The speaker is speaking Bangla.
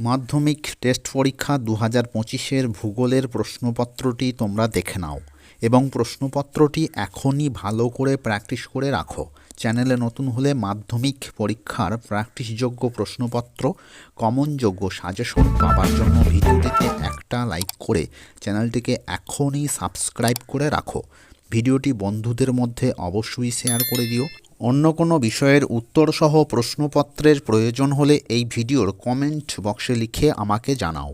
মাধ্যমিক টেস্ট পরীক্ষা 2025-এর ভূগোলের প্রশ্নপত্রটি তোমরা দেখে নাও এবং প্রশ্নপত্রটি এখনই ভালো করে প্র্যাকটিস করে রাখো। চ্যানেলে নতুন হলে মাধ্যমিক পরীক্ষার প্র্যাকটিসযোগ্য প্রশ্নপত্র, কমনযোগ্য সাজেশন পাওয়ার জন্য ভিডিওটিতে একটা লাইক করে চ্যানেলটিকে এখনই সাবস্ক্রাইব করে রাখো। ভিডিওটি বন্ধুদের মধ্যে অবশ্যই শেয়ার করে দিও। অন্য কোনো বিষয়ের উত্তরসহ প্রশ্নপত্রের প্রয়োজন হলে এই ভিডিওর কমেন্ট বক্সে লিখে আমাকে জানাও।